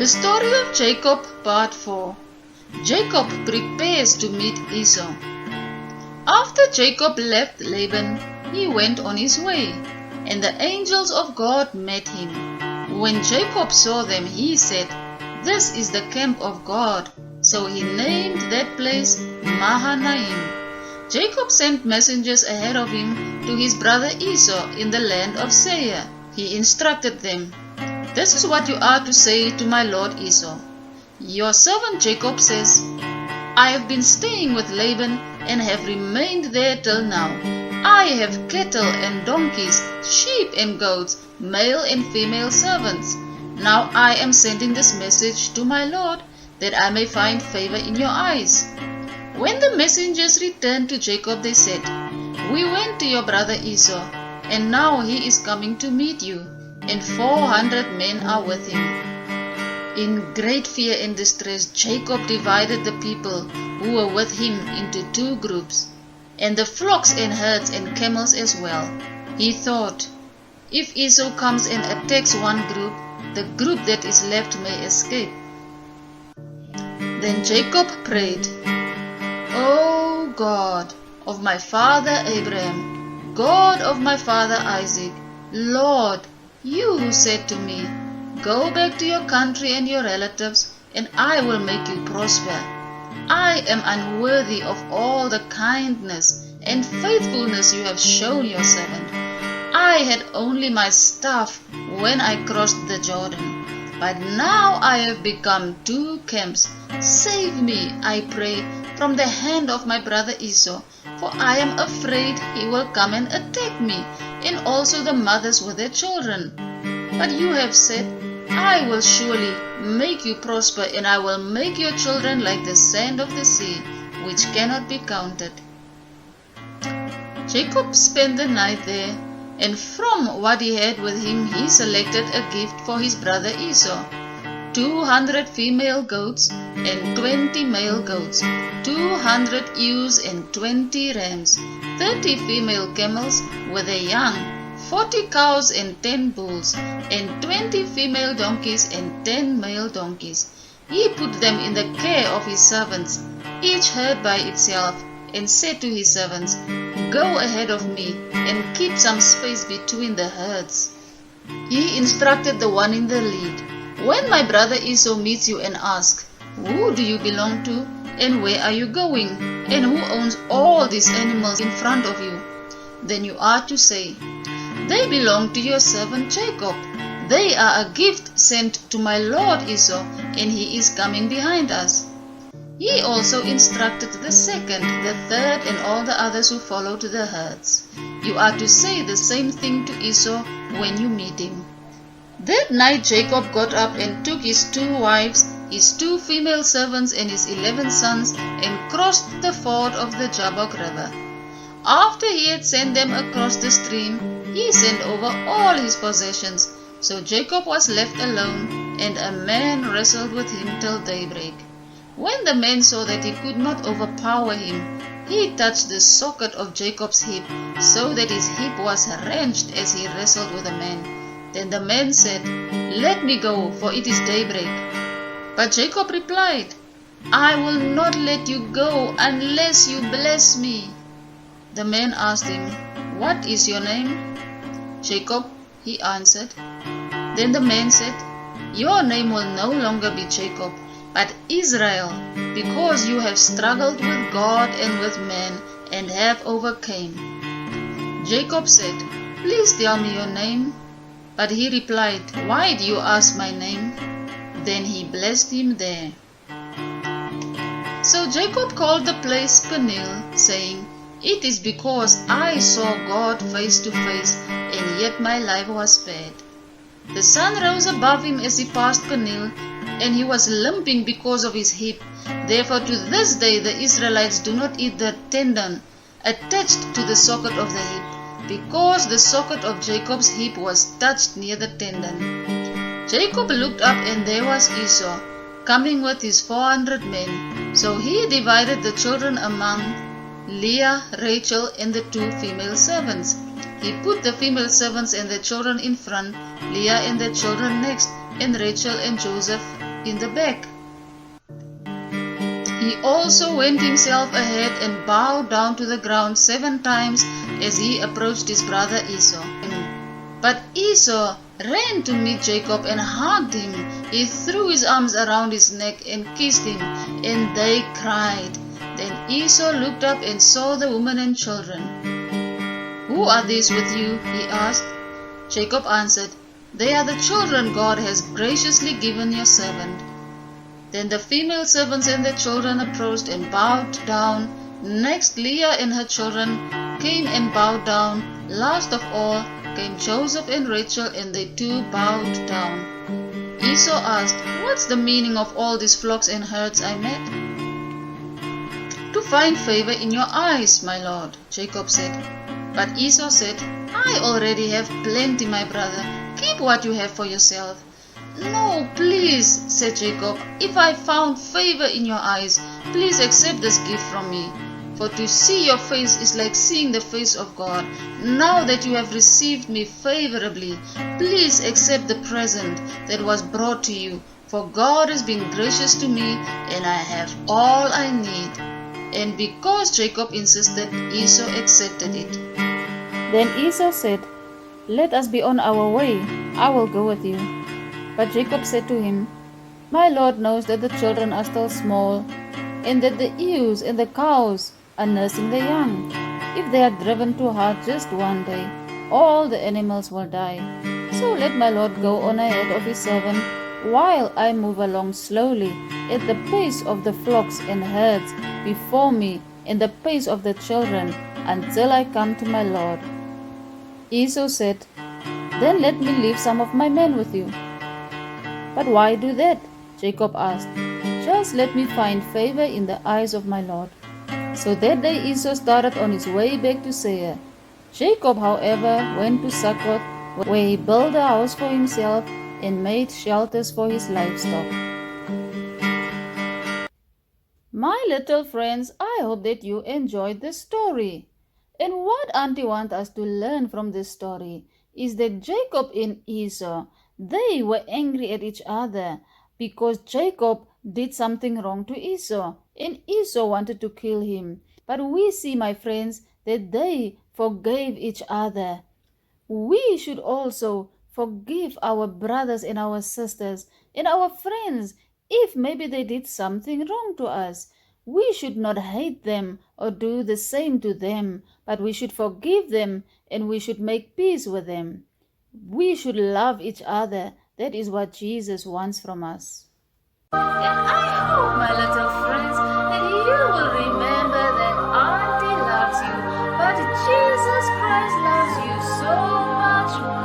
The story of Jacob, part 4. Jacob prepares to meet Esau. After Jacob left Laban, he went on his way, and the angels of God met him. When Jacob saw them, he said, "This is the camp of God." So he named that place Mahanaim. Jacob sent messengers ahead of him to his brother Esau in the land of Seir. He instructed them, "This is what you are to say to my lord Esau. Your servant Jacob says, I have been staying with Laban and have remained there till now. I have cattle and donkeys, sheep and goats, male and female servants. Now I am sending this message to my lord, that I may find favor in your eyes." When the messengers returned to Jacob, they said, "We went to your brother Esau, and now he is coming to meet you, and 400 men are with him." In great fear and distress, Jacob divided the people who were with him into 2 groups, and the flocks and herds and camels as well. He thought, if Esau comes and attacks one group, the group that is left may escape. Then Jacob prayed, "O God of my father Abraham, God of my father Isaac, Lord, you who said to me, 'Go back to your country and your relatives, and I will make you prosper.' I am unworthy of all the kindness and faithfulness you have shown your servant. I had only my staff when I crossed the Jordan, but now I have become 2 camps. Save me, I pray, from the hand of my brother Esau, for I am afraid he will come and attack me, and also the mothers with their children. But you have said, I will surely make you prosper, and I will make your children like the sand of the sea, which cannot be counted." Jacob spent the night there, and from what he had with him he selected a gift for his brother Esau: 200 female goats and 20 male goats, 200 ewes and 20 rams, 30 female camels with their young, 40 cows and 10 bulls, and 20 female donkeys and 10 male donkeys. He put them in the care of his servants, each herd by itself, and said to his servants, "Go ahead of me and keep some space between the herds." He instructed the one in the lead, "When my brother Esau meets you and asks, 'Who do you belong to, and where are you going, and who owns all these animals in front of you?' then you are to say, 'They belong to your servant Jacob. They are a gift sent to my lord Esau, and he is coming behind us.'" He also instructed the second, the third, and all the others who followed the herds. You are to say the same thing to Esau when you meet him. That night Jacob got up and took his 2 wives, his 2 female servants, and his 11 sons, and crossed the ford of the Jabbok River. After he had sent them across the stream, he sent over all his possessions. So Jacob was left alone, and a man wrestled with him till daybreak. When the man saw that he could not overpower him, he touched the socket of Jacob's hip, so that his hip was wrenched as he wrestled with the man. Then the man said, "Let me go, for it is daybreak." But Jacob replied, "I will not let you go unless you bless me." The man asked him, "What is your name?" "Jacob," he answered. Then the man said, "Your name will no longer be Jacob, but Israel, because you have struggled with God and with man, and have overcame." Jacob said, "Please tell me your name." But he replied, "Why do you ask my name?" Then he blessed him there. So Jacob called the place Peniel, saying, "It is because I saw God face to face, and yet my life was spared." The sun rose above him as he passed Peniel, and he was limping because of his hip. Therefore to this day the Israelites do not eat the tendon attached to the socket of the hip, because the socket of Jacob's hip was touched near the tendon. Jacob looked up, and there was Esau, coming with his 400 men. So he divided the children among Leah, Rachel, and the 2 female servants. He put the female servants and their children in front, Leah and their children next, and Rachel and Joseph in the back. He also went himself ahead and bowed down to the ground 7 times as he approached his brother Esau. But Esau ran to meet Jacob and hugged him. He threw his arms around his neck and kissed him, and they cried. Then Esau looked up and saw the women and children. "Who are these with you?" he asked. Jacob answered, "They are the children God has graciously given your servant." Then the female servants and the children approached and bowed down. Next, Leah and her children came and bowed down. Last of all came Joseph and Rachel, and they too bowed down. Esau asked, "What's the meaning of all these flocks and herds I met?" "To find favor in your eyes, my lord," Jacob said. But Esau said, "I already have plenty, my brother. Keep what you have for yourself." "No, please," said Jacob. "If I found favor in your eyes, please accept this gift from me. For to see your face is like seeing the face of God. Now that you have received me favorably, please accept the present that was brought to you. For God has been gracious to me, and I have all I need." And because Jacob insisted, Esau accepted it. Then Esau said, "Let us be on our way. I will go with you." But Jacob said to him, "My Lord knows that the children are still small, and that the ewes and the cows are nursing the young. If they are driven too hard just one day, all the animals will die. So let my Lord go on ahead of his servant, while I move along slowly at the pace of the flocks and herds before me, and the pace of the children, until I come to my Lord." Esau said, "Then let me leave some of my men with you." "But why do that?" Jacob asked. "Just let me find favor in the eyes of my Lord." So that day Esau started on his way back to Seir. Jacob, however, went to Succoth, where he built a house for himself and made shelters for his livestock. My little friends, I hope that you enjoyed this story. And what Auntie wants us to learn from this story is that Jacob and Esau, they were angry at each other because Jacob did something wrong to Esau, and Esau wanted to kill him. But we see, my friends, that they forgave each other. We should also forgive our brothers and our sisters and our friends if maybe they did something wrong to us. We should not hate them or do the same to them, but we should forgive them and we should make peace with them. We should love each other. That is what Jesus wants from us. And I hope, my little friends, that you will remember that Auntie loves you, but Jesus Christ loves you so much more.